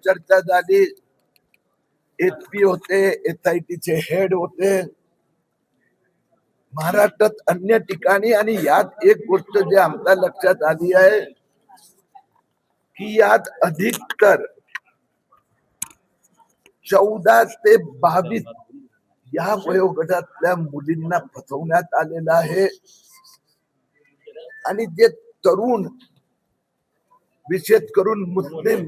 चर्चा झाली, HP होते, SIT चे हेड होते महाराष्ट्रात अन्य ठिकाणी, आणि यात एक गोष्ट जे आमच्या लक्षात आली आहे की यात अधिकतर 14 ते 22 या वयोगटातल्या मुलींना फसवण्यात आलेलं आहे. आणि जे तरुण, विशेष करून मुस्लिम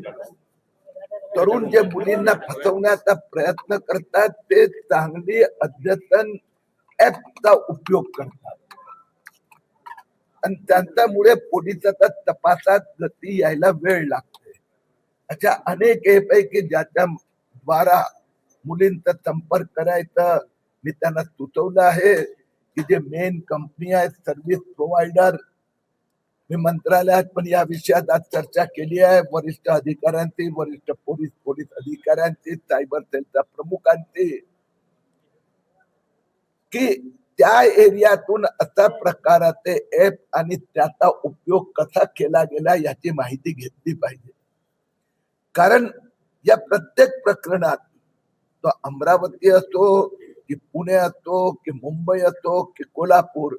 तरुण जे मुलींना फसवण्याचा प्रयत्न करतात ते चांगली अद्यतन ऍपचा उपयोग करतात, आणि त्यांच्यामुळे पोलिसांच्या तपासात गती यायला वेळ लागते. अशा अनेक पैकी ज्याच्या द्वारा मुलींचा संपर्क करायचा मी त्यांना सुचवलं आहे की जे मेन कंपनी आहेत, सर्व्हिस प्रोव्हायडर, मी मंत्रालयात पण या विषयात आज चर्चा केली आहे, वरिष्ठ अधिकाऱ्यांची, वरिष्ठ पोलीस अधिकाऱ्यांची, सायबर सेलच्या प्रमुखांची, की त्या एरियातून अशा प्रकाराचे ऍप आणि त्याचा उपयोग कसा केला गेला याची माहिती घेतली पाहिजे. कारण या प्रत्येक प्रकरणात, तो अमरावती असो की पुणे असो की मुंबई असो की कोल्हापूर,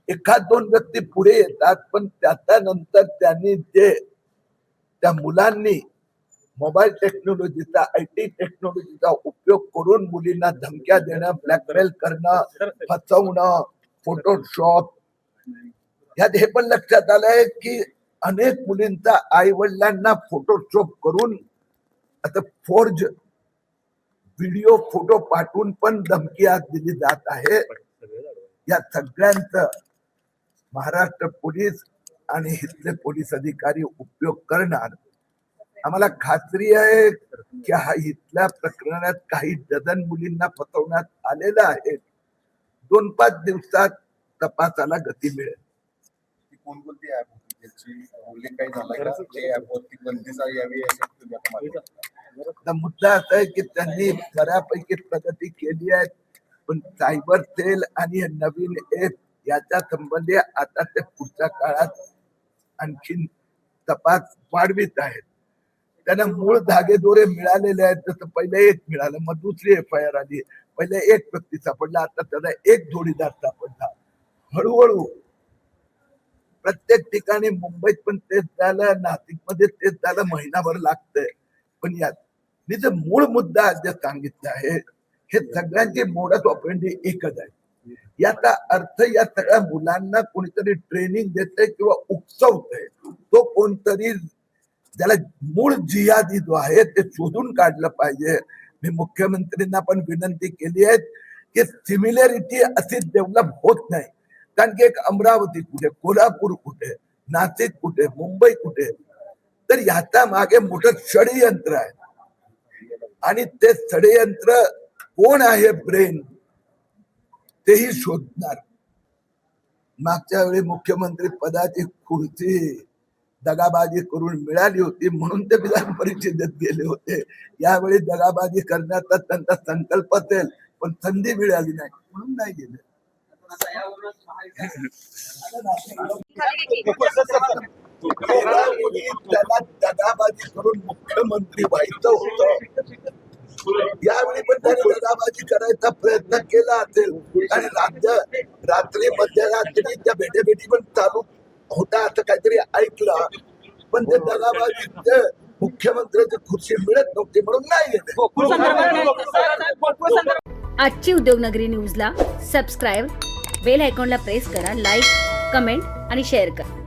एखाद दोन व्यक्ती पुढे येतात, पण त्याच्यानंतर त्यांनी जे त्या मुलांनी मोबाईल टेक्नॉलॉजीचा, IT टेक्नॉलॉजीचा उपयोग करून मुलींना धमक्या देणं, ब्लॅकमेल करणं, फसवणं, फोटोशॉप, यात हे पण लक्षात आलंय की अनेक मुलींचा आई वडिलांना फोटोशॉप करून आता फोर्ज व्हिडिओ, फोटो पाठवून पण धमकी आज दिली जात आहे. या सगळ्यांचं महाराष्ट्र पोलीस आणि इथले पोलीस अधिकारी उपयोग करणार. आम्हाला खात्री आहे की हा इथल्या प्रकरणात काही डझन मुलींना फसवण्यात आलेलं आहे. 2-5 दिवसात तपासाला गती मिळेल. कोणकोणती ऍप होती त्याची उल्लेख काही झाला का? ते ऍपवरती बंदीचा यावी आता मुद्दा असा आहे की त्यांनी बऱ्यापैकी प्रगती केली आहे, पण सायबर सेल आणि नवीन ऍप याच्या संबंधी आता ते पुढच्या काळात आणखीन तपास वाढवित आहेत. त्यांना मूळ धागेदोरे मिळालेले आहेत. जसं पहिले एक मिळालं, मग दुसरी FIR आली, पहिले एक व्यक्ती सापडला, आता त्याला एक जोडीदार सापडला. हळूहळू प्रत्येक ठिकाणी, मुंबईत पण तेच झालं, नाशिक मध्ये तेच झालं, महिनाभर लागतंय. पण यात मी जे मूळ मुद्दा जे सांगितलं आहे, हे सगळ्यांची मोडस ऑपरेंडी एकच आहे. याचा अर्थ या सगळ्या मुलांना कोणीतरी ट्रेनिंग देते किंवा उकसवतंय, तो कोणतरी ज्याला मूळ जिहादी जो आहे ते शोधून काढलं पाहिजे. मी मुख्यमंत्र्यांना पण विनंती केली आहे की सिमिलॅरिटी अशी डेव्हलप होत नाही. कारण की एक अमरावती कुठे, कोल्हापूर कुठे, नाशिक कुठे, मुंबई कुठे, तर याच्या मागे मोठं षडयंत्र आहे. आणि ते षडयंत्र कोण आहे, ब्रेन, तेही शोधणार. मागच्या वेळी मुख्यमंत्री पदाची खुर्ची दगाबाजी करून मिळाली होती म्हणून ते विधान परिषदेत गेले होते. यावेळी दगाबाजी करण्याचा त्यांचा संकल्प असेल, पण संधी मिळाली नाही म्हणून नाही गेले. त्याला दगाबाजी करून मुख्यमंत्री व्हायचं होतं. यावेळी पण त्याने दगाबाजी करायचा प्रयत्न केला असेल, आणि रात्री मध्यरात्री त्या भेटेभेटी पण चालू होता असं काहीतरी ऐकलं, पण ते दगाबाजी मुख्यमंत्र्याची खुर्ची मिळत नव्हती म्हणून नाही गेले. आजची उद्योगनगरी न्यूजला सबस्क्राईब, बेल आयकॉनला प्रेस करा, लाईक, कमेंट आणि शेअर करा.